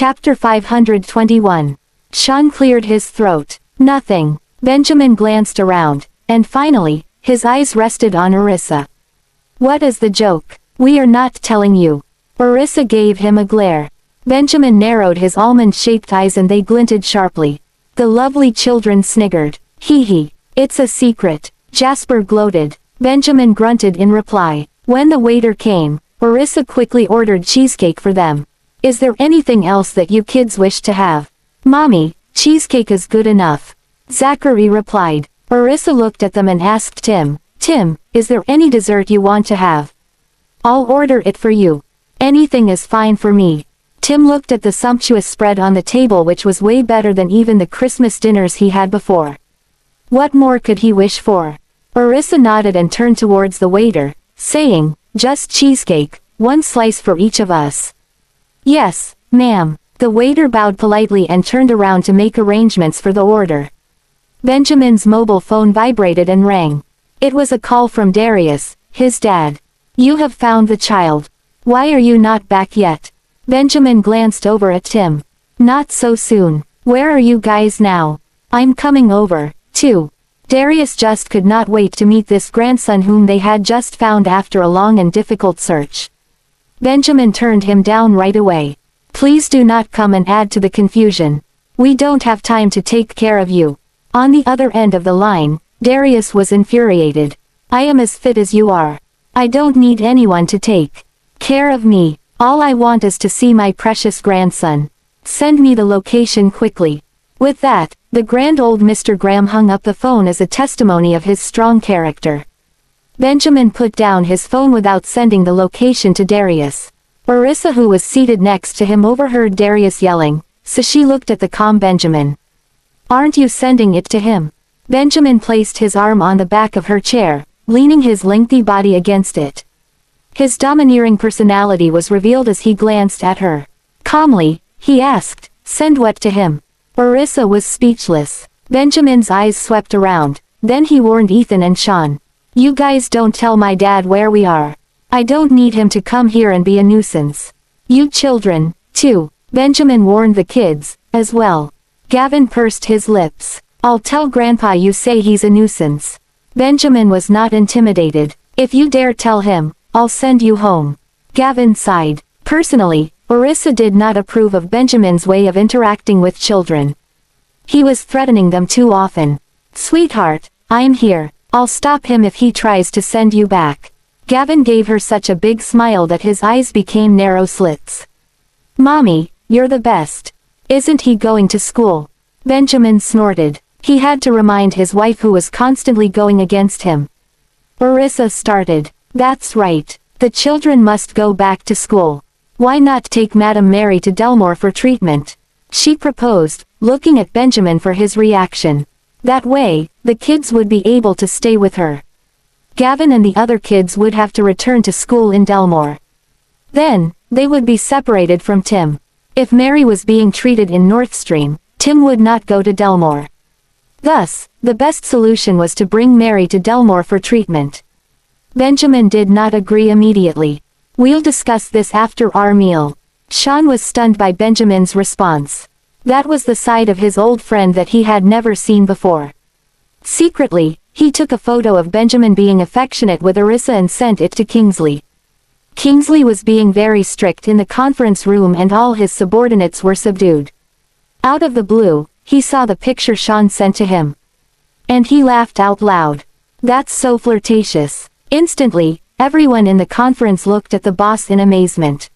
Chapter 521. Sean cleared his throat. Nothing. Benjamin glanced around, and finally, his eyes rested on Orissa. What is the joke? We are not telling you. Orissa gave him a glare. Benjamin narrowed his almond-shaped eyes and they glinted sharply. The lovely children sniggered. Hee hee. It's a secret. Jasper gloated. Benjamin grunted in reply. When the waiter came, Orissa quickly ordered cheesecake for them. Is there anything else that you kids wish to have? Mommy, cheesecake is good enough. Zachary replied. Orissa looked at them and asked Tim, is there any dessert you want to have? I'll order it for you. Anything is fine for me. Tim looked at the sumptuous spread on the table, which was way better than even the Christmas dinners he had before. What more could he wish for? Orissa nodded and turned towards the waiter, saying, just cheesecake, one slice for each of us. Yes, ma'am. The waiter bowed politely and turned around to make arrangements for the order. Benjamin's mobile phone vibrated and rang. It was a call from Darius, his dad. You have found the child. Why are you not back yet? Benjamin glanced over at Tim. Not so soon. Where are you guys now? I'm coming over, too. Darius just could not wait to meet this grandson whom they had just found after a long and difficult search. Benjamin turned him down right away. Please do not come and add to the confusion. We don't have time to take care of you. On the other end of the line, Darius was infuriated. I am as fit as you are. I don't need anyone to take care of me. All I want is to see my precious grandson. Send me the location quickly. With that, the grand old Mr. Graham hung up the phone as a testimony of his strong character. Benjamin put down his phone without sending the location to Darius. Orissa, who was seated next to him, overheard Darius yelling, so she looked at the calm Benjamin. Aren't you sending it to him? Benjamin placed his arm on the back of her chair, leaning his lengthy body against it. His domineering personality was revealed as he glanced at her. Calmly, he asked, send what to him? Orissa was speechless. Benjamin's eyes swept around, then he warned Ethan and Sean. You guys don't tell my dad where we are. I don't need him to come here and be a nuisance. You children, too. Benjamin warned the kids, as well. Gavin pursed his lips. I'll tell Grandpa you say he's a nuisance. Benjamin was not intimidated. If you dare tell him, I'll send you home. Gavin sighed. Personally, Orissa did not approve of Benjamin's way of interacting with children. He was threatening them too often. Sweetheart, I'm here. I'll stop him if he tries to send you back. Gavin gave her such a big smile that his eyes became narrow slits. Mommy, you're the best. Isn't he going to school? Benjamin snorted. He had to remind his wife, who was constantly going against him. Orissa started. That's right. The children must go back to school. Why not take Madame Mary to Delmore for treatment? She proposed, looking at Benjamin for his reaction. That way, the kids would be able to stay with her. Gavin and the other kids would have to return to school in Delmore. Then, they would be separated from Tim. If Mary was being treated in Northstream, Tim would not go to Delmore. Thus, the best solution was to bring Mary to Delmore for treatment. Benjamin did not agree immediately. We'll discuss this after our meal. Sean was stunned by Benjamin's response. That was the side of his old friend that he had never seen before. Secretly, he took a photo of Benjamin being affectionate with Orissa and sent it to Kingsley. Kingsley was being very strict in the conference room and all his subordinates were subdued. Out of the blue, he saw the picture Sean sent to him. And he laughed out loud. That's so flirtatious. Instantly, everyone in the conference looked at the boss in amazement.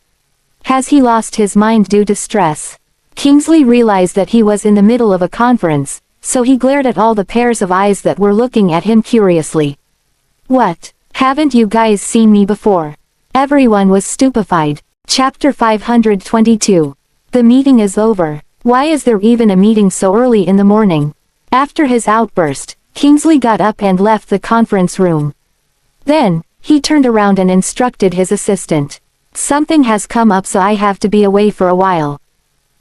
Has he lost his mind due to stress? Kingsley realized that he was in the middle of a conference, so he glared at all the pairs of eyes that were looking at him curiously. What? Haven't you guys seen me before? Everyone was stupefied. Chapter 522. The meeting is over. Why is there even a meeting so early in the morning? After his outburst, Kingsley got up and left the conference room. Then, he turned around and instructed his assistant. Something has come up, so I have to be away for a while.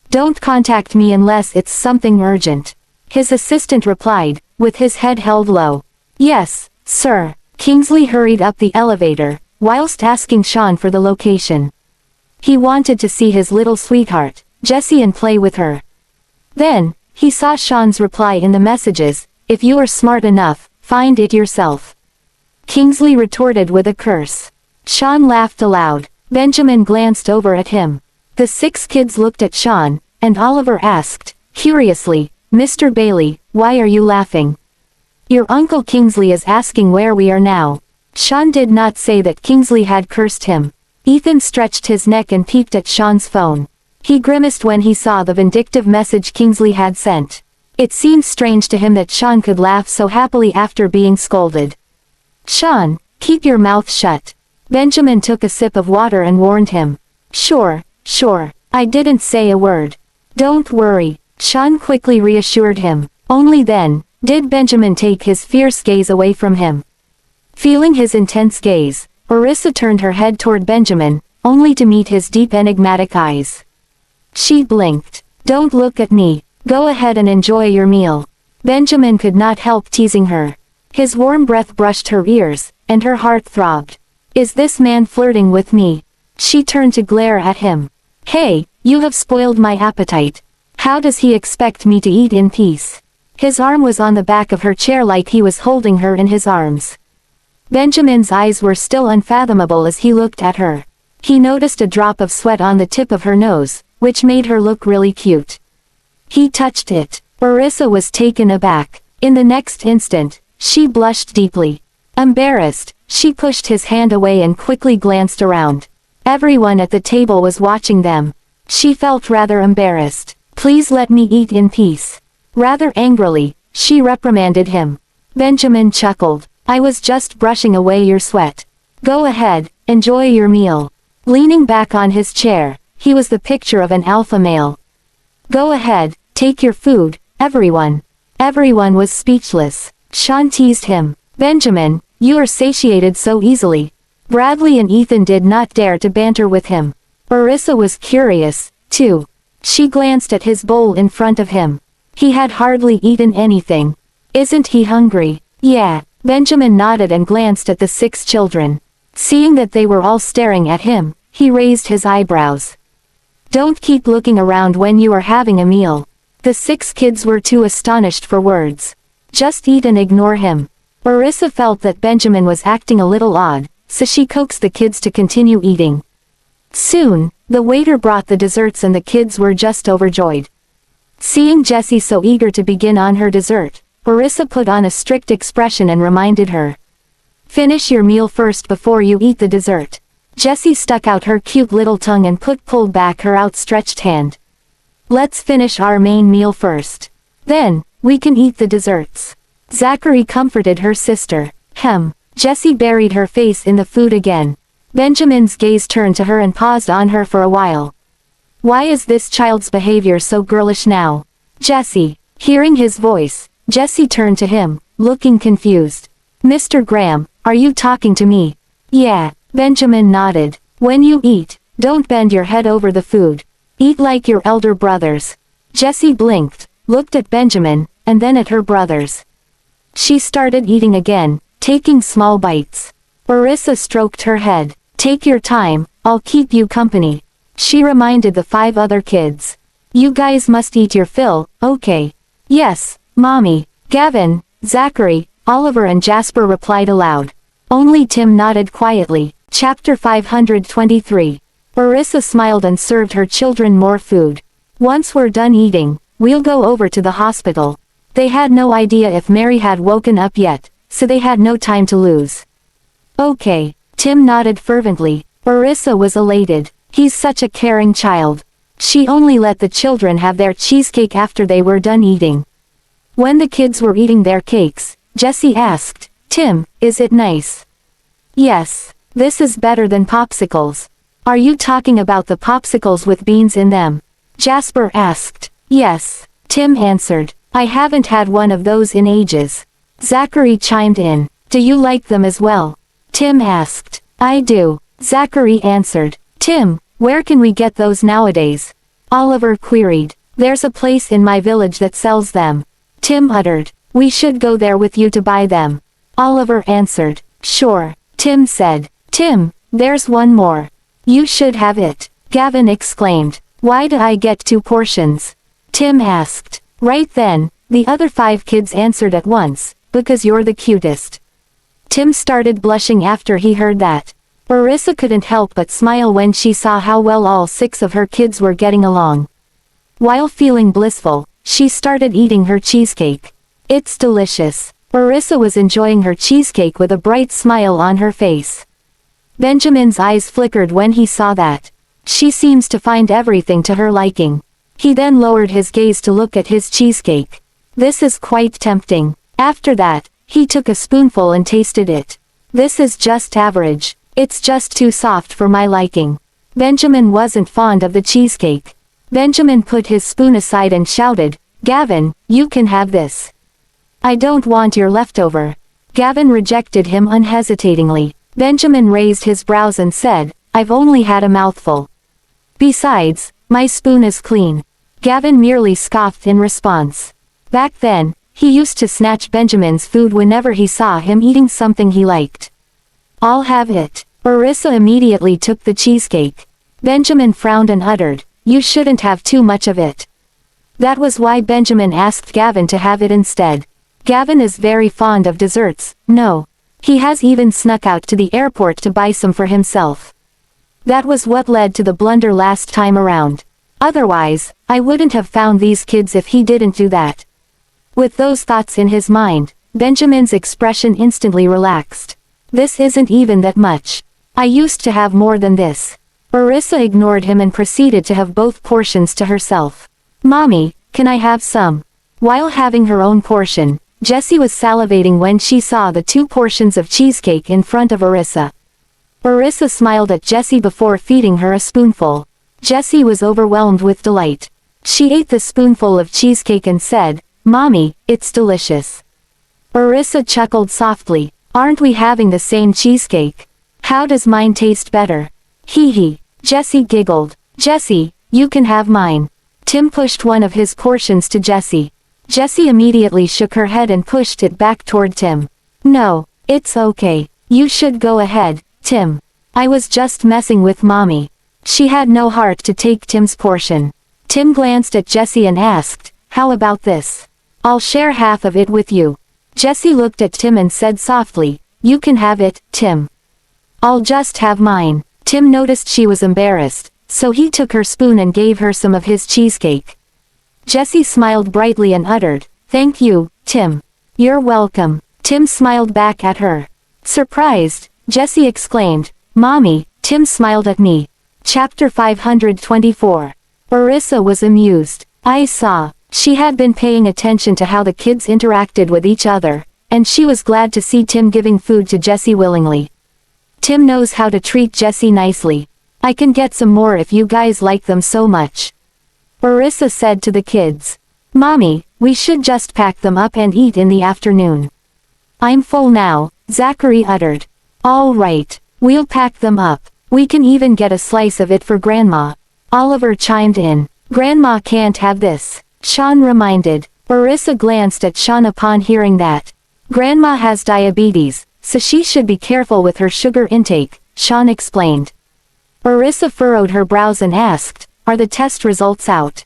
Don't contact me unless it's something urgent. His assistant replied, with his head held low. Yes, sir. Kingsley hurried up the elevator, whilst asking Sean for the location. He wanted to see his little sweetheart, Jessie, and play with her. Then, he saw Sean's reply in the messages, "If you are smart enough, find it yourself." Kingsley retorted with a curse. Sean laughed aloud. Benjamin glanced over at him. The 6 kids looked at Sean, and Oliver asked, curiously, "Mr. Bailey, why are you laughing?" "Your Uncle Kingsley is asking where we are now." Sean did not say that Kingsley had cursed him. Ethan stretched his neck and peeped at Sean's phone. He grimaced when he saw the vindictive message Kingsley had sent. It seemed strange to him that Sean could laugh so happily after being scolded. "Sean, keep your mouth shut." Benjamin took a sip of water and warned him. Sure, I didn't say a word." "Don't worry," Sean quickly reassured him. Only then, did Benjamin take his fierce gaze away from him. Feeling his intense gaze, Orissa turned her head toward Benjamin, only to meet his deep enigmatic eyes. She blinked. "Don't look at me. Go ahead and enjoy your meal." Benjamin could not help teasing her. His warm breath brushed her ears, and her heart throbbed. "Is this man flirting with me?" She turned to glare at him. "Hey, you have spoiled my appetite. How does he expect me to eat in peace?" His arm was on the back of her chair like he was holding her in his arms. Benjamin's eyes were still unfathomable as he looked at her. He noticed a drop of sweat on the tip of her nose, which made her look really cute. He touched it. Orissa was taken aback. In the next instant, she blushed deeply. Embarrassed, she pushed his hand away and quickly glanced around. Everyone at the table was watching them. She felt rather embarrassed. "Please let me eat in peace." Rather angrily, she reprimanded him. Benjamin chuckled. "I was just brushing away your sweat. Go ahead, enjoy your meal." Leaning back on his chair, he was the picture of an alpha male. "Go ahead, take your food, everyone." Everyone was speechless. Sean teased him. "Benjamin, you are satiated so easily." Bradley and Ethan did not dare to banter with him. Orissa was curious, too. She glanced at his bowl in front of him. He had hardly eaten anything. "Isn't he hungry?" "Yeah." Benjamin nodded and glanced at the 6 children. Seeing that they were all staring at him, he raised his eyebrows. "Don't keep looking around when you are having a meal." The 6 kids were too astonished for words. "Just eat and ignore him." Orissa felt that Benjamin was acting a little odd, so she coaxed the kids to continue eating. Soon, the waiter brought the desserts and the kids were just overjoyed. Seeing Jessie so eager to begin on her dessert, Orissa put on a strict expression and reminded her. "Finish your meal first before you eat the dessert." Jessie stuck out her cute little tongue and pulled back her outstretched hand. "Let's finish our main meal first. Then, we can eat the desserts." Zachary comforted her sister. Jessie buried her face in the food again. Benjamin's gaze turned to her and paused on her for a while. "Why is this child's behavior so girlish now?" "Jessie." Hearing his voice, Jessie turned to him, looking confused. "Mr. Graham, are you talking to me?" "Yeah." Benjamin nodded. "When you eat, don't bend your head over the food. Eat like your elder brothers." Jessie blinked, looked at Benjamin, and then at her brothers. She started eating again, taking small bites. Orissa stroked her head. "Take your time, I'll keep you company." She reminded the 5 other kids. "You guys must eat your fill, okay?" "Yes, Mommy." Gavin, Zachary, Oliver and Jasper replied aloud. Only Tim nodded quietly. Chapter 523. Orissa smiled and served her children more food. "Once we're done eating, we'll go over to the hospital." They had no idea if Mary had woken up yet, so they had no time to lose. "Okay." Tim nodded fervently. Orissa was elated. He's such a caring child. She only let the children have their cheesecake after they were done eating. When the kids were eating their cakes, Jessie asked, "Tim, is it nice?" "Yes. This is better than popsicles." "Are you talking about the popsicles with beans in them?" Jasper asked. "Yes." Tim answered. "I haven't had one of those in ages." Zachary chimed in. "Do you like them as well?" Tim asked. "I do." Zachary answered. "Tim, where can we get those nowadays?" Oliver queried. "There's a place in my village that sells them." Tim uttered. "We should go there with you to buy them." Oliver answered. "Sure." Tim said. "Tim, there's one more. You should have it." Gavin exclaimed. Why do I get 2 portions? Tim asked. Right then, the other 5 kids answered at once, because you're the cutest. Tim started blushing after he heard that. Orissa couldn't help but smile when she saw how well all 6 of her kids were getting along. While feeling blissful, she started eating her cheesecake. It's delicious. Orissa was enjoying her cheesecake with a bright smile on her face. Benjamin's eyes flickered when he saw that. She seems to find everything to her liking. He then lowered his gaze to look at his cheesecake. This is quite tempting. After that, he took a spoonful and tasted it. This is just average. It's just too soft for my liking. Benjamin wasn't fond of the cheesecake. Benjamin put his spoon aside and shouted, Gavin, you can have this. I don't want your leftover. Gavin rejected him unhesitatingly. Benjamin raised his brows and said, I've only had a mouthful. Besides, my spoon is clean. Gavin merely scoffed in response. Back then, he used to snatch Benjamin's food whenever he saw him eating something he liked. I'll have it. Orissa immediately took the cheesecake. Benjamin frowned and uttered, You shouldn't have too much of it. That was why Benjamin asked Gavin to have it instead. Gavin is very fond of desserts, no. He has even snuck out to the airport to buy some for himself. That was what led to the blunder last time around. Otherwise, I wouldn't have found these kids if he didn't do that. With those thoughts in his mind, Benjamin's expression instantly relaxed. This isn't even that much. I used to have more than this. Orissa ignored him and proceeded to have both portions to herself. Mommy, can I have some? While having her own portion, Jessie was salivating when she saw the 2 portions of cheesecake in front of Orissa. Orissa smiled at Jessie before feeding her a spoonful. Jessie was overwhelmed with delight. She ate the spoonful of cheesecake and said, Mommy, it's delicious. Orissa chuckled softly. Aren't we having the same cheesecake? How does mine taste better? Hee hee. Jessie giggled. Jessie, you can have mine. Tim pushed one of his portions to Jessie. Jessie immediately shook her head and pushed it back toward Tim. No, it's okay. You should go ahead, Tim. I was just messing with Mommy. She had no heart to take Tim's portion. Tim glanced at Jessie and asked, How about this? I'll share half of it with you. Jessie looked at Tim and said softly, You can have it, Tim. I'll just have mine. Tim noticed she was embarrassed, so he took her spoon and gave her some of his cheesecake. Jessie smiled brightly and uttered, Thank you, Tim. You're welcome. Tim smiled back at her. Surprised, Jessie exclaimed, Mommy, Tim smiled at me. Chapter 524. Orissa was amused. I saw. She had been paying attention to how the kids interacted with each other, and she was glad to see Tim giving food to Jessie willingly. Tim knows how to treat Jessie nicely. I can get some more if you guys like them so much. Orissa said to the kids. Mommy, we should just pack them up and eat in the afternoon. I'm full now, Zachary uttered. All right, we'll pack them up. We can even get a slice of it for Grandma. Oliver chimed in. Grandma can't have this, Sean reminded. Orissa glanced at Sean upon hearing that. Grandma has diabetes, so she should be careful with her sugar intake, Sean explained. Orissa furrowed her brows and asked, Are the test results out?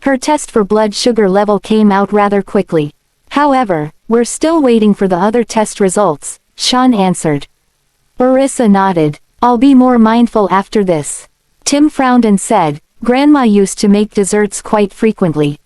Her test for blood sugar level came out rather quickly. However, we're still waiting for the other test results, Sean answered. Orissa nodded. I'll be more mindful after this. Tim frowned and said, Grandma used to make desserts quite frequently.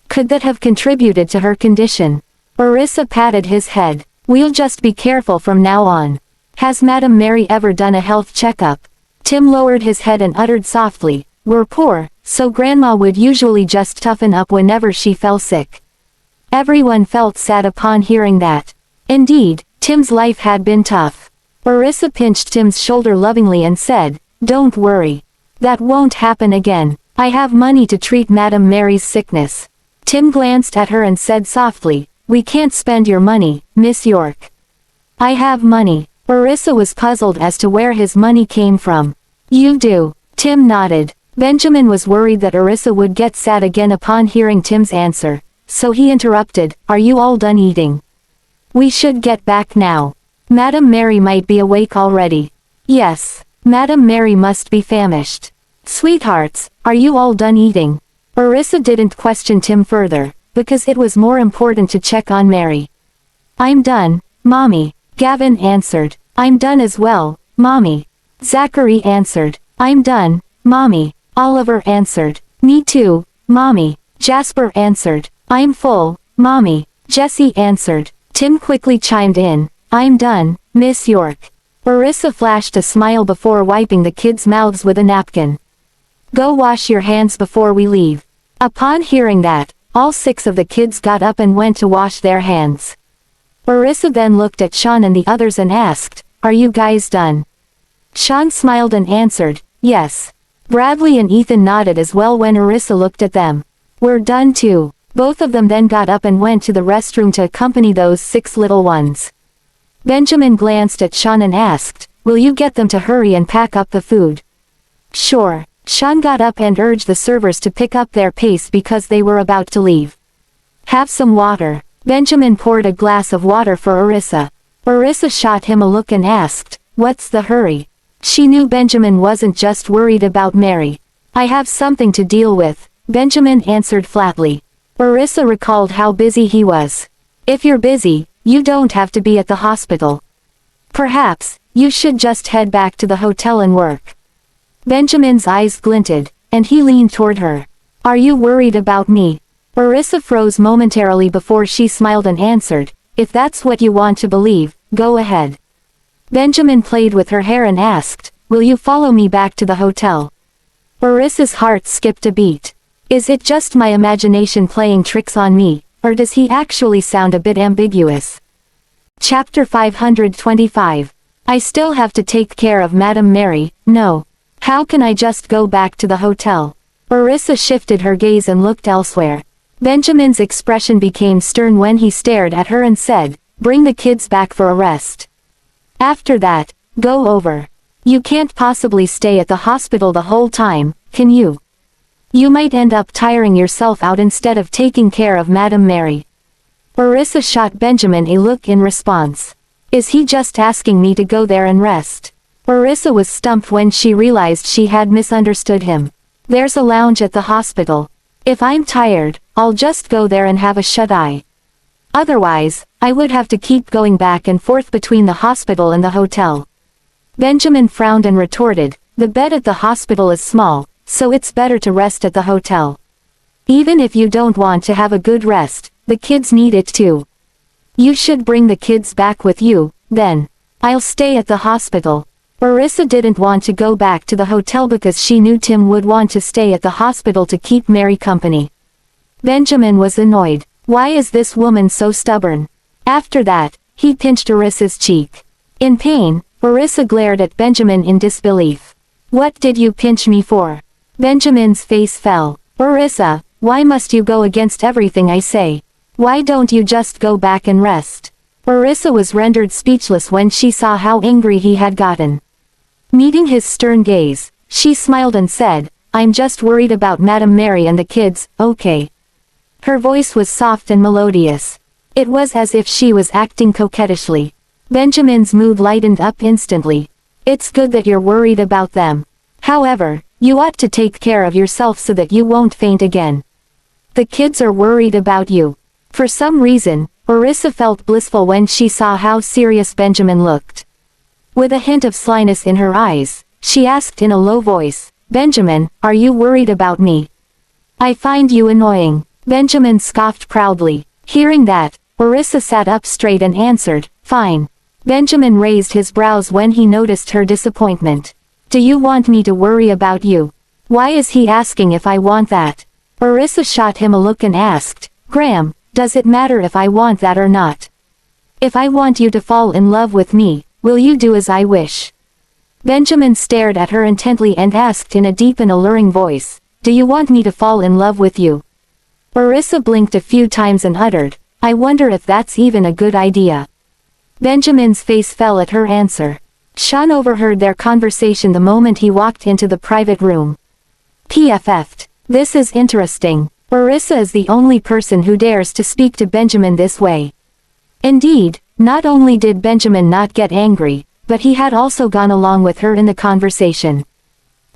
Could that have contributed to her condition? Orissa patted his head. We'll just be careful from now on. Has Madam Mary ever done a health checkup? Tim lowered his head and uttered softly, We're poor, so Grandma would usually just toughen up whenever she fell sick. Everyone felt sad upon hearing that. Indeed, Tim's life had been tough. Orissa pinched Tim's shoulder lovingly and said, Don't worry. That won't happen again. I have money to treat Madam Mary's sickness. Tim glanced at her and said softly, We can't spend your money, Miss York. I have money. Orissa was puzzled as to where his money came from. You do. Tim nodded. Benjamin was worried that Orissa would get sad again upon hearing Tim's answer, so he interrupted, Are you all done eating? We should get back now. Madam Mary might be awake already. Yes. Madam Mary must be famished. Sweethearts, are you all done eating? Orissa didn't question Tim further, because it was more important to check on Mary. I'm done, Mommy, Gavin answered. I'm done as well, Mommy. Zachary answered. I'm done, Mommy. Oliver answered. Me too, Mommy. Jasper answered. I'm full, Mommy. Jesse answered. Tim quickly chimed in. I'm done, Miss York. Orissa flashed a smile before wiping the kids' mouths with a napkin. Go wash your hands before we leave. Upon hearing that, all 6 of the kids got up and went to wash their hands. Orissa then looked at Sean and the others and asked, Are you guys done? Sean smiled and answered, Yes. Bradley and Ethan nodded as well when Orissa looked at them. We're done too. Both of them then got up and went to the restroom to accompany those 6 little ones. Benjamin glanced at Sean and asked, Will you get them to hurry and pack up the food? Sure. Sean got up and urged the servers to pick up their pace because they were about to leave. Have some water. Benjamin poured a glass of water for Orissa. Orissa shot him a look and asked, What's the hurry? She knew Benjamin wasn't just worried about Mary. I have something to deal with, Benjamin answered flatly. Orissa recalled how busy he was. If you're busy, you don't have to be at the hospital. Perhaps, you should just head back to the hotel and work. Benjamin's eyes glinted, and he leaned toward her. Are you worried about me? Orissa froze momentarily before she smiled and answered, If that's what you want to believe, go ahead. Benjamin played with her hair and asked, Will you follow me back to the hotel? Orissa's heart skipped a beat. Is it just my imagination playing tricks on me, or does he actually sound a bit ambiguous? Chapter 525. I still have to take care of Madame Mary, no. How can I just go back to the hotel? Orissa shifted her gaze and looked elsewhere. Benjamin's expression became stern when he stared at her and said, Bring the kids back for a rest. After that, go over. You can't possibly stay at the hospital the whole time, can you? You might end up tiring yourself out instead of taking care of Madame Mary. Orissa shot Benjamin a look in response. Is he just asking me to go there and rest? Orissa was stumped when she realized she had misunderstood him. There's a lounge at the hospital. If I'm tired, I'll just go there and have a shut-eye. Otherwise, I would have to keep going back and forth between the hospital and the hotel. Benjamin frowned and retorted, The bed at the hospital is small, so it's better to rest at the hotel. Even if you don't want to have a good rest, the kids need it too. You should bring the kids back with you, then. I'll stay at the hospital. Orissa didn't want to go back to the hotel because she knew Tim would want to stay at the hospital to keep Mary company. Benjamin was annoyed. Why is this woman so stubborn? After that, he pinched Orissa's cheek. In pain, Orissa glared at Benjamin in disbelief. What did you pinch me for? Benjamin's face fell. Orissa, why must you go against everything I say? Why don't you just go back and rest? Orissa was rendered speechless when she saw how angry he had gotten. Meeting his stern gaze, she smiled and said, I'm just worried about Madame Mary and the kids, okay. Her voice was soft and melodious. It was as if she was acting coquettishly. Benjamin's mood lightened up instantly. It's good that you're worried about them. However, you ought to take care of yourself so that you won't faint again. The kids are worried about you. For some reason, Orissa felt blissful when she saw how serious Benjamin looked. With a hint of slyness in her eyes, she asked in a low voice, Benjamin, are you worried about me? I find you annoying. Benjamin scoffed proudly. Hearing that, Orissa sat up straight and answered, Fine. Benjamin raised his brows when he noticed her disappointment. Do you want me to worry about you? Why is he asking if I want that? Orissa shot him a look and asked, Graham, does it matter if I want that or not? If I want you to fall in love with me, will you do as I wish? Benjamin stared at her intently and asked in a deep and alluring voice, Do you want me to fall in love with you? Orissa blinked a few times and uttered, I wonder if that's even a good idea. Benjamin's face fell at her answer. Sean overheard their conversation the moment he walked into the private room. PFF'd. This is interesting. Orissa is the only person who dares to speak to Benjamin this way. Indeed, not only did Benjamin not get angry, but he had also gone along with her in the conversation.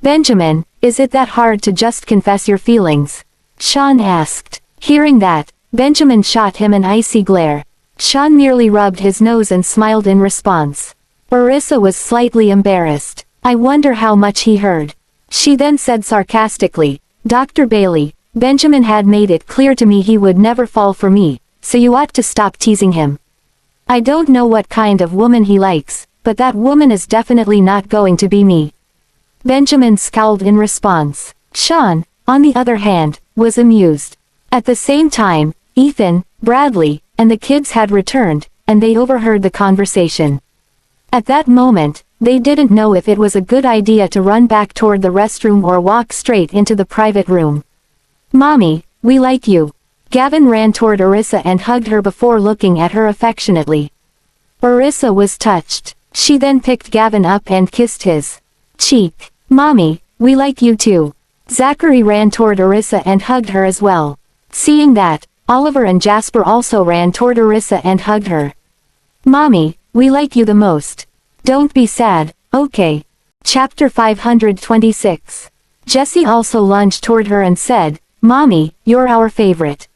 Benjamin, is it that hard to just confess your feelings? Sean asked. Hearing that, Benjamin shot him an icy glare. Sean merely rubbed his nose and smiled in response. Orissa was slightly embarrassed. I wonder how much he heard. She then said sarcastically, Dr. Bailey, Benjamin had made it clear to me he would never fall for me, so you ought to stop teasing him. I don't know what kind of woman he likes, but that woman is definitely not going to be me. Benjamin scowled in response. Sean, on the other hand, was amused. At the same time, Ethan, Bradley, and the kids had returned, and they overheard the conversation. At that moment, they didn't know if it was a good idea to run back toward the restroom or walk straight into the private room. Mommy, we like you. Gavin ran toward Orissa and hugged her before looking at her affectionately. Orissa was touched. She then picked Gavin up and kissed his cheek. Mommy, we like you too. Zachary ran toward Orissa and hugged her as well. Seeing that, Oliver and Jasper also ran toward Orissa and hugged her. Mommy, we like you the most. Don't be sad, okay? Chapter 526. Jessie also lunged toward her and said, Mommy, you're our favorite.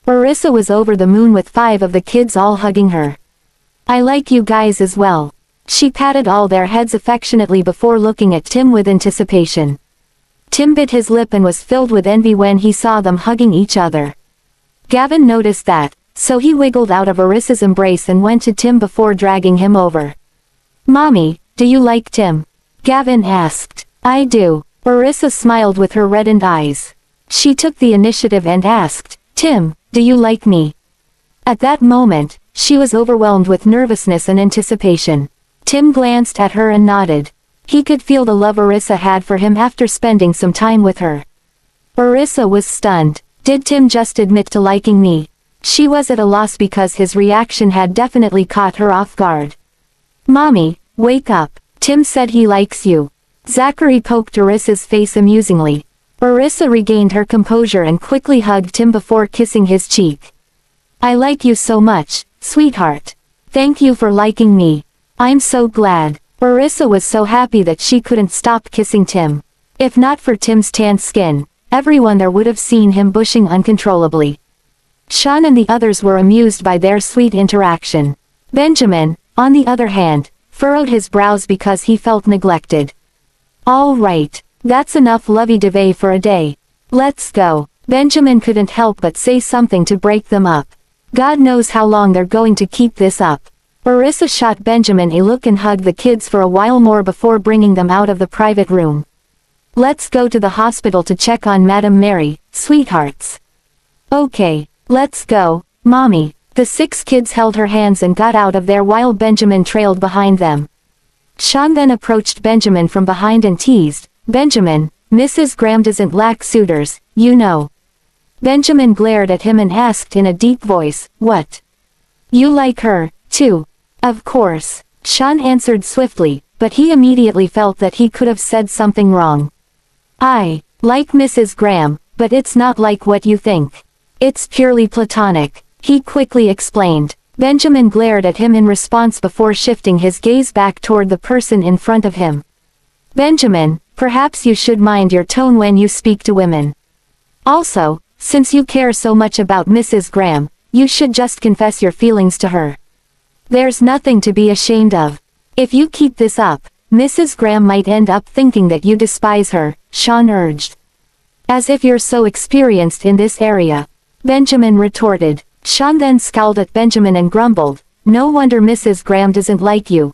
Orissa was over the moon with 5 of the kids all hugging her. I like you guys as well. She patted all their heads affectionately before looking at Tim with anticipation. Tim bit his lip and was filled with envy when he saw them hugging each other. Gavin noticed that, so he wiggled out of Orissa's embrace and went to Tim before dragging him over. Mommy, do you like Tim? Gavin asked. I do. Orissa smiled with her reddened eyes. She took the initiative and asked, Tim, do you like me? At that moment, she was overwhelmed with nervousness and anticipation. Tim glanced at her and nodded. He could feel the love Orissa had for him after spending some time with her. Orissa was stunned. Did Tim just admit to liking me? She was at a loss because his reaction had definitely caught her off guard. Mommy, wake up. Tim said he likes you. Zachary poked Orissa's face amusingly. Orissa regained her composure and quickly hugged Tim before kissing his cheek. I like you so much, sweetheart. Thank you for liking me. I'm so glad. Orissa was so happy that she couldn't stop kissing Tim. If not for Tim's tan skin, everyone there would have seen him blushing uncontrollably. Sean and the others were amused by their sweet interaction. Benjamin, on the other hand, furrowed his brows because he felt neglected. All right, that's enough lovey-dovey for a day. Let's go. Benjamin couldn't help but say something to break them up. God knows how long they're going to keep this up. Orissa shot Benjamin a look and hugged the kids for a while more before bringing them out of the private room. Let's go to the hospital to check on Madame Mary, sweethearts. Okay, let's go, Mommy. The 6 kids held her hands and got out of there while Benjamin trailed behind them. Sean then approached Benjamin from behind and teased, Benjamin, Mrs. Graham doesn't lack suitors, you know. Benjamin glared at him and asked in a deep voice, what? You like her, too? Of course. Sean answered swiftly, but he immediately felt that he could have said something wrong. I like Mrs. Graham, but it's not like what you think. It's purely platonic. He quickly explained. Benjamin glared at him in response before shifting his gaze back toward the person in front of him. Benjamin, perhaps you should mind your tone when you speak to women. Also, since you care so much about Mrs. Graham, you should just confess your feelings to her. There's nothing to be ashamed of. If you keep this up, Mrs. Graham might end up thinking that you despise her, Sean urged. As if you're so experienced in this area. Benjamin retorted. Sean then scowled at Benjamin and grumbled, no wonder Mrs. Graham doesn't like you.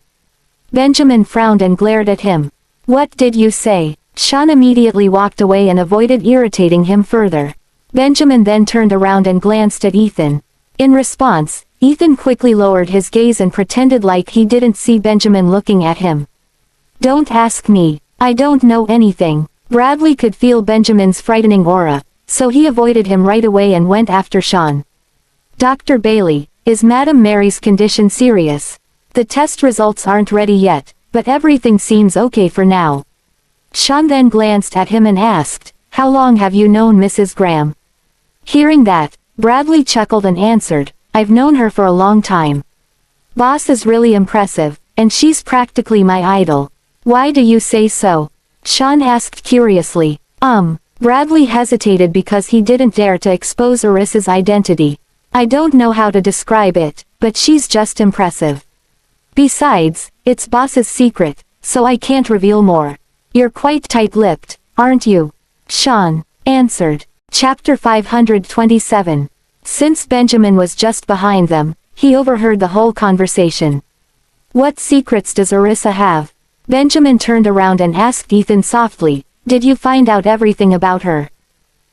Benjamin frowned and glared at him. What did you say? Sean immediately walked away and avoided irritating him further. Benjamin then turned around and glanced at Ethan. In response, Ethan quickly lowered his gaze and pretended like he didn't see Benjamin looking at him. Don't ask me. I don't know anything. Bradley could feel Benjamin's frightening aura, so he avoided him right away and went after Sean. Dr. Bailey, is Madame Mary's condition serious? The test results aren't ready yet, but everything seems okay for now. Sean then glanced at him and asked, how long have you known Mrs. Graham? Hearing that, Bradley chuckled and answered, I've known her for a long time. Boss is really impressive, and she's practically my idol. Why do you say so? Sean asked curiously. Bradley hesitated because he didn't dare to expose Arissa's identity. I don't know how to describe it, but she's just impressive. Besides, it's boss's secret, so I can't reveal more. You're quite tight-lipped, aren't you? Sean answered. Chapter 527. Since Benjamin was just behind them, he overheard the whole conversation. What secrets does Arissa have? Benjamin turned around and asked Ethan softly, did you find out everything about her?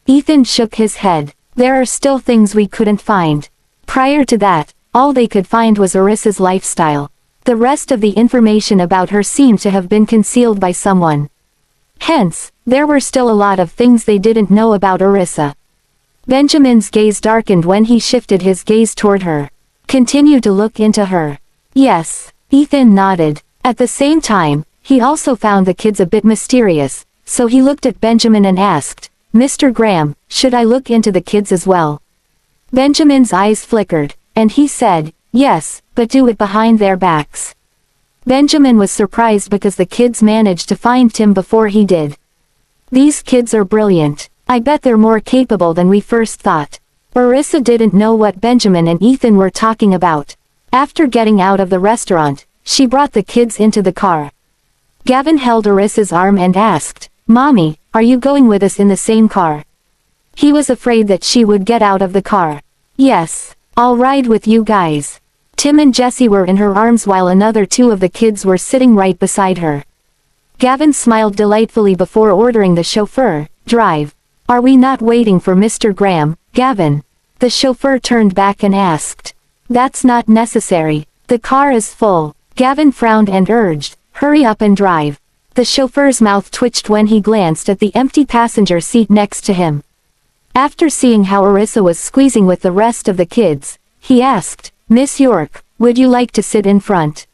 Ethan shook his head. There are still things we couldn't find. Prior to that, all they could find was Arissa's lifestyle. The rest of the information about her seemed to have been concealed by someone. Hence, there were still a lot of things they didn't know about Arissa. Benjamin's gaze darkened when he shifted his gaze toward her. Continue to look into her. Yes, Ethan nodded. At the same time, he also found the kids a bit mysterious, so he looked at Benjamin and asked, Mr. Graham, should I look into the kids as well? Benjamin's eyes flickered, and he said, yes, but do it behind their backs. Benjamin was surprised because the kids managed to find Tim before he did. These kids are brilliant. I bet they're more capable than we first thought. Arissa didn't know what Benjamin and Ethan were talking about. After getting out of the restaurant, she brought the kids into the car. Gavin held Arissa's arm and asked, Mommy, are you going with us in the same car? He was afraid that she would get out of the car. Yes, I'll ride with you guys. Tim and Jesse were in her arms while another two of the kids were sitting right beside her. Gavin smiled delightfully before ordering the chauffeur, drive. Are we not waiting for Mr. Graham, Gavin? The chauffeur turned back and asked. That's not necessary. The car is full. Gavin frowned and urged, hurry up and drive. The chauffeur's mouth twitched when he glanced at the empty passenger seat next to him. After seeing how Arissa was squeezing with the rest of the kids, he asked, Miss York, would you like to sit in front?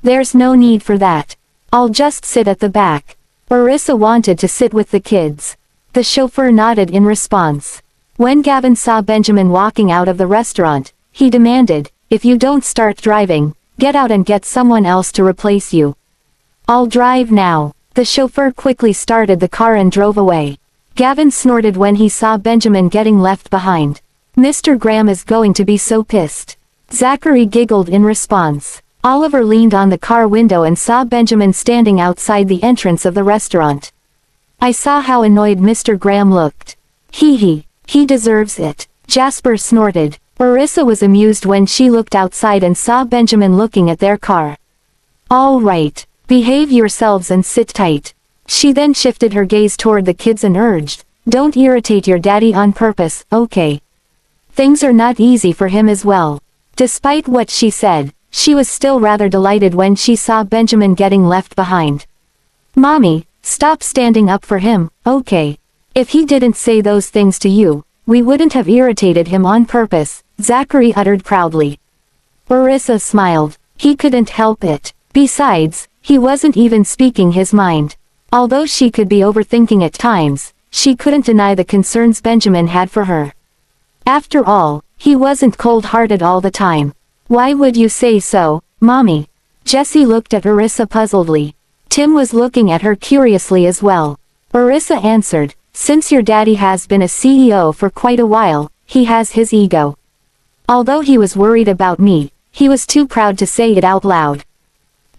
There's no need for that. I'll just sit at the back. Arissa wanted to sit with the kids. The chauffeur nodded in response. When Gavin saw Benjamin walking out of the restaurant, he demanded, if you don't start driving, get out and get someone else to replace you. I'll drive now. The chauffeur quickly started the car and drove away. Gavin snorted when he saw Benjamin getting left behind. Mr. Graham is going to be so pissed. Zachary giggled in response. Oliver leaned on the car window and saw Benjamin standing outside the entrance of the restaurant. I saw how annoyed Mr. Graham looked. He deserves it. Jasper snorted. Arissa was amused when she looked outside and saw Benjamin looking at their car. All right, behave yourselves and sit tight. She then shifted her gaze toward the kids and urged, don't irritate your daddy on purpose, okay? Things are not easy for him as well. Despite what she said, she was still rather delighted when she saw Benjamin getting left behind. Mommy, stop standing up for him, okay? If he didn't say those things to you, we wouldn't have irritated him on purpose, Zachary uttered proudly. Arissa smiled. He couldn't help it. Besides, he wasn't even speaking his mind. Although she could be overthinking at times, she couldn't deny the concerns Benjamin had for her. After all, he wasn't cold-hearted all the time. Why would you say so, Mommy? Jesse looked at Arissa puzzledly. Tim was looking at her curiously as well. Arissa answered, since your daddy has been a CEO for quite a while, he has his ego. Although he was worried about me, he was too proud to say it out loud.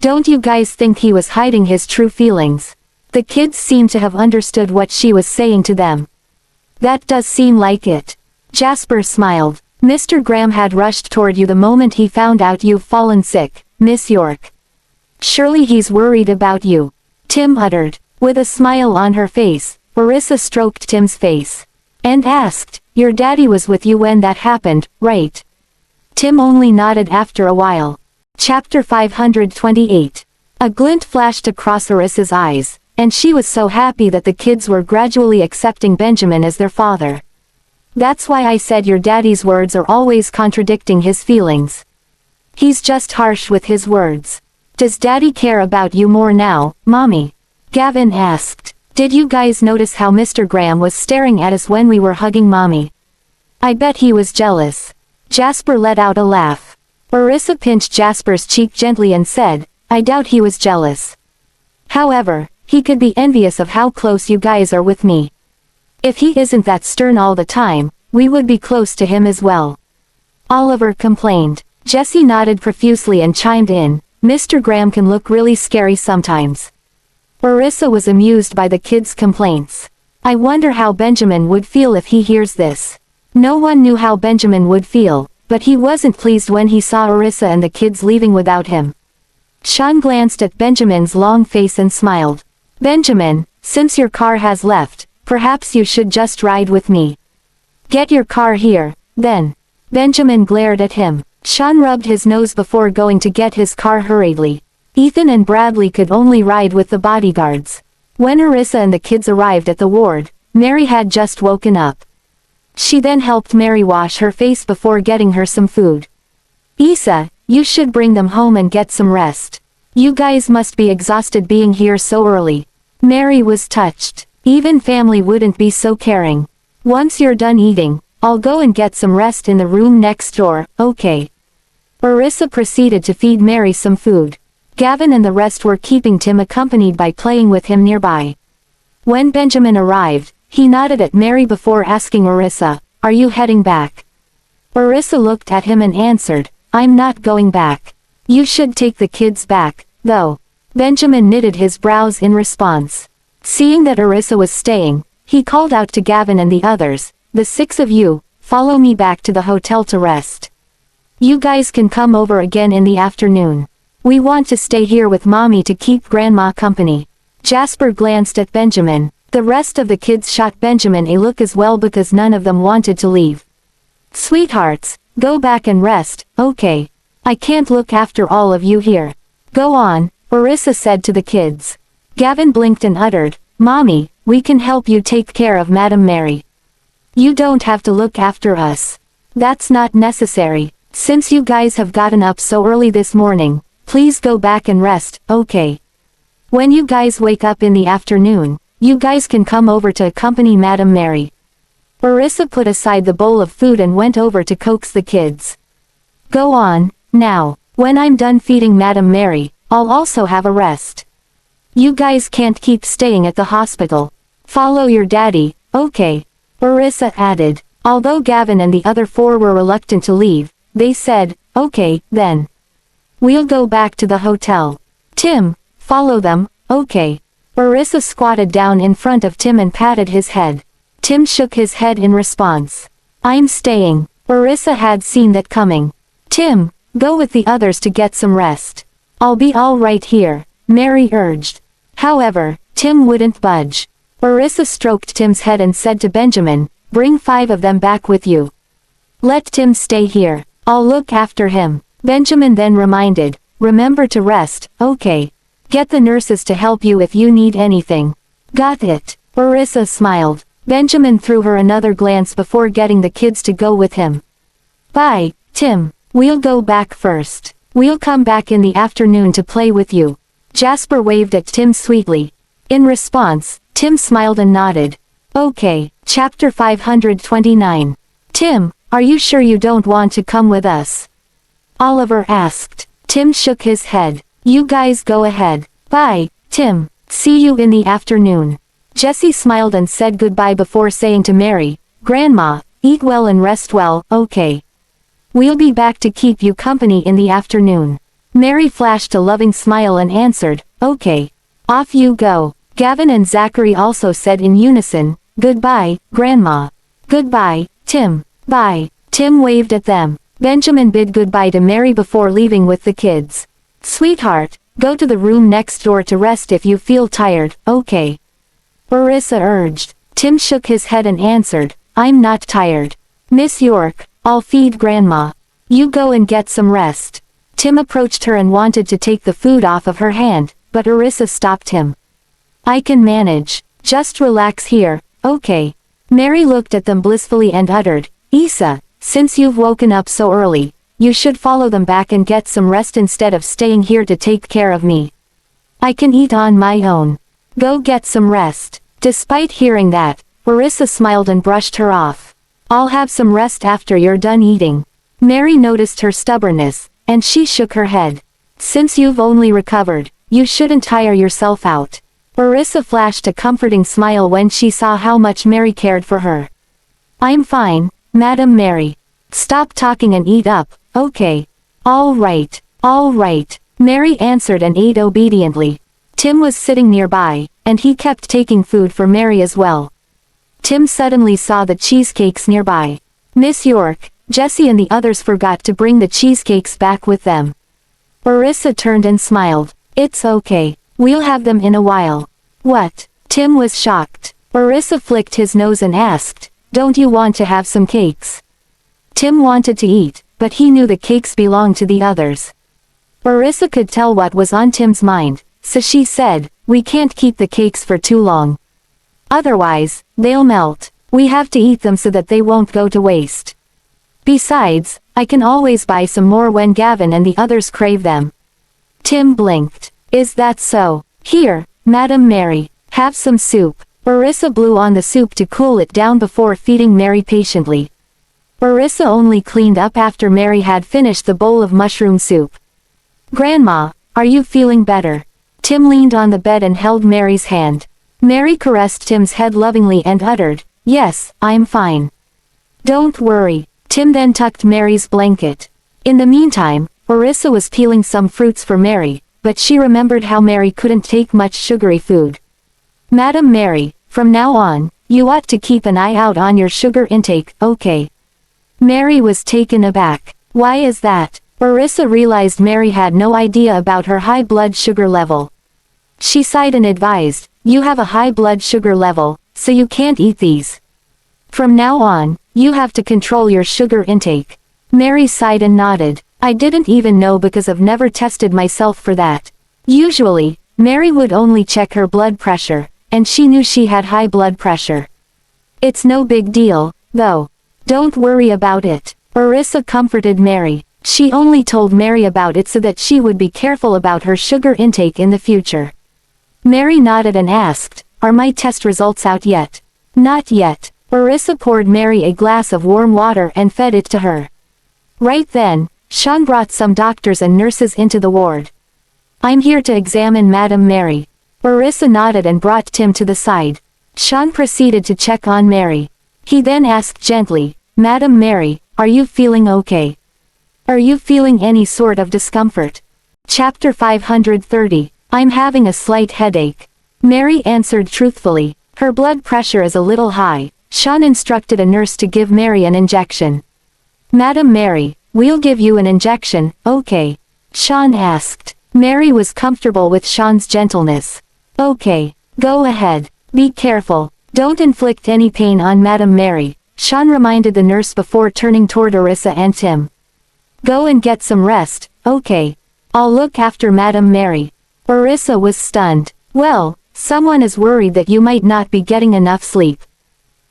Don't you guys think he was hiding his true feelings? The kids seemed to have understood what she was saying to them. That does seem like it. Jasper smiled. Mr. Graham had rushed toward you the moment he found out you've fallen sick, Miss York. Surely he's worried about you. Tim uttered. With a smile on her face, Arissa stroked Tim's face. And asked, your daddy was with you when that happened, right? Tim only nodded after a while. Chapter 528. A glint flashed across Arissa's eyes, and she was so happy that the kids were gradually accepting Benjamin as their father. That's why I said your daddy's words are always contradicting his feelings. He's just harsh with his words. Does daddy care about you more now, Mommy? Gavin asked. Did you guys notice how Mr. Graham was staring at us when we were hugging Mommy? I bet he was jealous. Jasper let out a laugh. Arissa pinched Jasper's cheek gently and said, I doubt he was jealous. However, he could be envious of how close you guys are with me. If he isn't that stern all the time, we would be close to him as well. Oliver complained. Jesse nodded profusely and chimed in, Mr. Graham can look really scary sometimes. Orissa was amused by the kids' complaints. I wonder how Benjamin would feel if he hears this. No one knew how Benjamin would feel, but he wasn't pleased when he saw Orissa and the kids leaving without him. Sean glanced at Benjamin's long face and smiled. Benjamin, since your car has left, perhaps you should just ride with me. Get your car here, then. Benjamin glared at him. Sean rubbed his nose before going to get his car hurriedly. Ethan and Bradley could only ride with the bodyguards. When Orissa and the kids arrived at the ward, Mary had just woken up. She then helped Mary wash her face before getting her some food. Isa, you should bring them home and get some rest. You guys must be exhausted being here so early. Mary was touched. Even family wouldn't be so caring. Once you're done eating, I'll go and get some rest in the room next door, okay? Orissa proceeded to feed Mary some food. Gavin and the rest were keeping Tim accompanied by playing with him nearby. When Benjamin arrived, he nodded at Mary before asking Orissa, are you heading back? Orissa looked at him and answered, I'm not going back. You should take the kids back, though. Benjamin knitted his brows in response. Seeing that Orissa was staying, he called out to Gavin and the others, the 6 of you, follow me back to the hotel to rest. You guys can come over again in the afternoon. We want to stay here with Mommy to keep Grandma company. Jasper glanced at Benjamin. The rest of the kids shot Benjamin a look as well because none of them wanted to leave. Sweethearts, go back and rest, okay? I can't look after all of you here. Go on, Orissa said to the kids. Gavin blinked and uttered, Mommy, we can help you take care of Madam Mary. You don't have to look after us. That's not necessary. Since you guys have gotten up so early this morning, please go back and rest, okay? When you guys wake up in the afternoon, you guys can come over to accompany Madam Mary. Orissa put aside the bowl of food and went over to coax the kids. Go on, now, when I'm done feeding Madam Mary, I'll also have a rest. You guys can't keep staying at the hospital. Follow your daddy, okay? Orissa added. Although Gavin and the other 4 were reluctant to leave, they said, okay, then. We'll go back to the hotel. Tim, follow them, okay? Orissa squatted down in front of Tim and patted his head. Tim shook his head in response. I'm staying. Orissa had seen that coming. Tim, go with the others to get some rest. I'll be all right here, Mary urged. However, Tim wouldn't budge. Orissa stroked Tim's head and said to Benjamin, bring 5 of them back with you. Let Tim stay here. I'll look after him. Benjamin then reminded, remember to rest, okay? Get the nurses to help you if you need anything. Got it. Orissa smiled. Benjamin threw her another glance before getting the kids to go with him. Bye, Tim. We'll go back first. We'll come back in the afternoon to play with you. Jasper waved at Tim sweetly. In response, Tim smiled and nodded. Okay, chapter 529. Tim, are you sure you don't want to come with us? Oliver asked. Tim shook his head. You guys go ahead. Bye, Tim. See you in the afternoon. Jesse smiled and said goodbye before saying to Mary, Grandma, eat well and rest well, okay? We'll be back to keep you company in the afternoon. Mary flashed a loving smile and answered, okay. Off you go. Gavin and Zachary also said in unison, goodbye, Grandma. Goodbye, Tim. Bye. Tim waved at them. Benjamin bid goodbye to Mary before leaving with the kids. Sweetheart, go to the room next door to rest if you feel tired, okay? Orissa urged. Tim shook his head and answered, I'm not tired. Miss York, I'll feed Grandma. You go and get some rest. Tim approached her and wanted to take the food off of her hand, but Orissa stopped him. I can manage. Just relax here, okay? Mary looked at them blissfully and uttered, Isa, since you've woken up so early, you should follow them back and get some rest instead of staying here to take care of me. I can eat on my own. Go get some rest. Despite hearing that, Orissa smiled and brushed her off. I'll have some rest after you're done eating. Mary noticed her stubbornness, and she shook her head. Since you've only recovered, you shouldn't tire yourself out. Orissa flashed a comforting smile when she saw how much Mary cared for her. I'm fine, Madam Mary. Stop talking and eat up, okay? All right, Mary answered and ate obediently. Tim was sitting nearby, and he kept taking food for Mary as well. Tim suddenly saw the cheesecakes nearby. Miss York, Jessie and the others forgot to bring the cheesecakes back with them. Orissa turned and smiled. It's okay. We'll have them in a while. What? Tim was shocked. Orissa flicked his nose and asked, don't you want to have some cakes? Tim wanted to eat, but he knew the cakes belonged to the others. Orissa could tell what was on Tim's mind, so she said, we can't keep the cakes for too long. Otherwise, they'll melt. We have to eat them so that they won't go to waste. Besides, I can always buy some more when Gavin and the others crave them. Tim blinked. Is that so? Here, Madam Mary, have some soup. Orissa blew on the soup to cool it down before feeding Mary patiently. Orissa only cleaned up after Mary had finished the bowl of mushroom soup. Grandma, are you feeling better? Tim leaned on the bed and held Mary's hand. Mary caressed Tim's head lovingly and uttered, yes, I'm fine. Don't worry. Tim then tucked Mary's blanket. In the meantime, Orissa was peeling some fruits for Mary, but she remembered how Mary couldn't take much sugary food. Madam Mary, from now on, you ought to keep an eye out on your sugar intake, okay? Mary was taken aback. Why is that? Orissa realized Mary had no idea about her high blood sugar level. She sighed and advised, you have a high blood sugar level, so you can't eat these. From now on, you have to control your sugar intake. Mary sighed and nodded. I didn't even know because I've never tested myself for that. Usually, Mary would only check her blood pressure, and she knew she had high blood pressure. It's no big deal, though. Don't worry about it. Orissa comforted Mary. She only told Mary about it so that she would be careful about her sugar intake in the future. Mary nodded and asked, are my test results out yet? Not yet. Orissa poured Mary a glass of warm water and fed it to her. Right then, Sean brought some doctors and nurses into the ward. I'm here to examine Madam Mary. Orissa nodded and brought Tim to the side. Sean proceeded to check on Mary. He then asked gently, Madam Mary, are you feeling okay? Are you feeling any sort of discomfort? Chapter 530. I'm having a slight headache. Mary answered truthfully. Her blood pressure is a little high. Sean instructed a nurse to give Mary an injection. Madam Mary, we'll give you an injection, okay? Sean asked. Mary was comfortable with Sean's gentleness. Okay, go ahead. Be careful. Don't inflict any pain on Madam Mary, Sean reminded the nurse before turning toward Orissa and Tim. Go and get some rest, okay? I'll look after Madam Mary. Orissa was stunned. Well, someone is worried that you might not be getting enough sleep.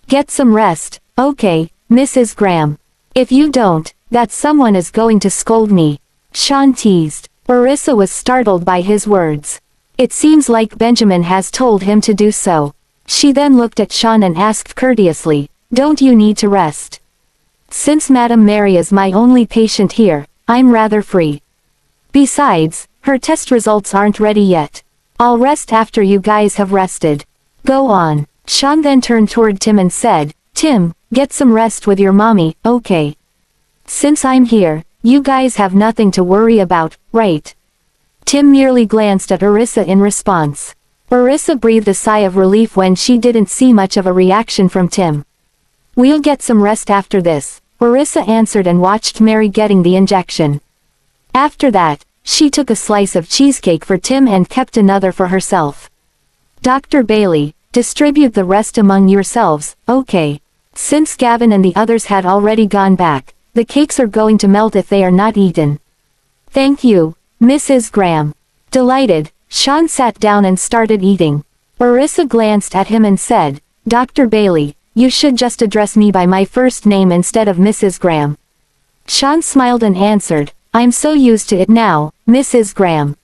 Get some rest, okay, Mrs. Graham. If you don't, that someone is going to scold me. Sean teased. Orissa was startled by his words. It seems like Benjamin has told him to do so. She then looked at Sean and asked courteously, don't you need to rest? Since Madam Mary is my only patient here, I'm rather free. Besides, her test results aren't ready yet. I'll rest after you guys have rested. Go on. Sean then turned toward Tim and said, Tim, get some rest with your mommy, okay? Since I'm here, you guys have nothing to worry about, right? Tim merely glanced at Orissa in response. Orissa breathed a sigh of relief when she didn't see much of a reaction from Tim. We'll get some rest after this, Orissa answered and watched Mary getting the injection. After that, she took a slice of cheesecake for Tim and kept another for herself. Dr. Bailey, distribute the rest among yourselves, okay? Since Gavin and the others had already gone back, the cakes are going to melt if they are not eaten. Thank you, Mrs. Graham. Delighted, Sean sat down and started eating. Orissa glanced at him and said, Dr. Bailey, you should just address me by my first name instead of Mrs. Graham. Sean smiled and answered, I'm so used to it now, Mrs. Graham.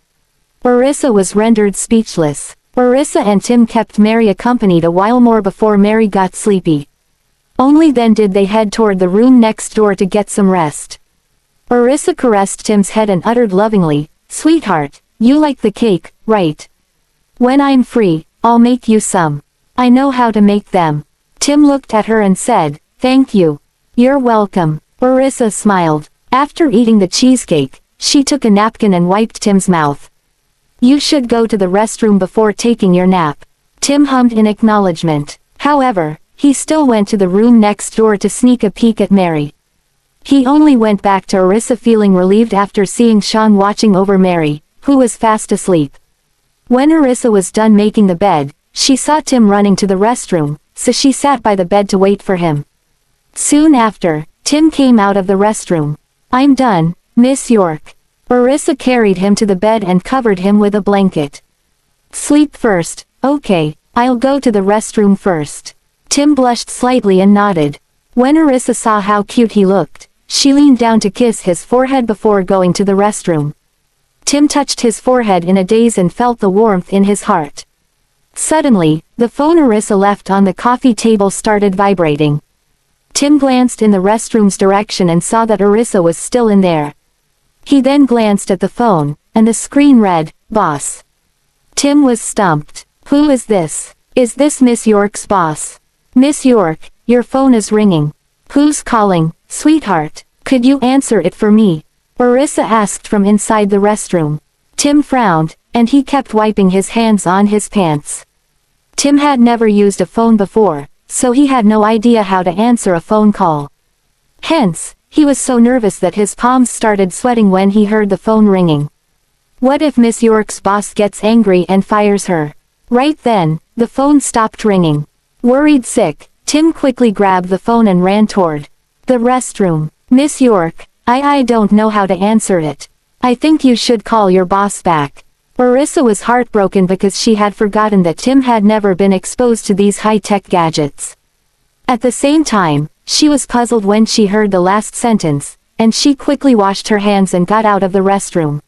Orissa was rendered speechless. Orissa and Tim kept Mary accompanied a while more before Mary got sleepy. Only then did they head toward the room next door to get some rest. Orissa caressed Tim's head and uttered lovingly, Sweetheart, you like the cake, right? When I'm free, I'll make you some. I know how to make them. Tim looked at her and said, "Thank you." "You're welcome." Orissa smiled. After eating the cheesecake, she took a napkin and wiped Tim's mouth. "You should go to the restroom before taking your nap." Tim hummed in acknowledgement. However, he still went to the room next door to sneak a peek at Mary. He only went back to Orissa feeling relieved after seeing Sean watching over Mary, who was fast asleep. When Orissa was done making the bed, she saw Tim running to the restroom, so she sat by the bed to wait for him. Soon after, Tim came out of the restroom. "I'm done, Miss York." Orissa carried him to the bed and covered him with a blanket. "Sleep first, okay, I'll go to the restroom first." Tim blushed slightly and nodded. When Orissa saw how cute he looked, she leaned down to kiss his forehead before going to the restroom. Tim touched his forehead in a daze and felt the warmth in his heart. Suddenly, the phone Orissa left on the coffee table started vibrating. Tim glanced in the restroom's direction and saw that Orissa was still in there. He then glanced at the phone, and the screen read, "Boss." Tim was stumped. "Who is this? Is this Miss York's boss?" "Miss York, your phone is ringing." "Who's calling, sweetheart? Could you answer it for me?" Orissa asked from inside the restroom. Tim frowned, and he kept wiping his hands on his pants. Tim had never used a phone before, so he had no idea how to answer a phone call. Hence, he was so nervous that his palms started sweating when he heard the phone ringing. What if Miss York's boss gets angry and fires her? Right then, the phone stopped ringing. Worried sick, Tim quickly grabbed the phone and ran toward the restroom. "Miss York, I don't know how to answer it. I think you should call your boss back." Orissa was heartbroken because she had forgotten that Tim had never been exposed to these high-tech gadgets. At the same time, she was puzzled when she heard the last sentence, and she quickly washed her hands and got out of the restroom.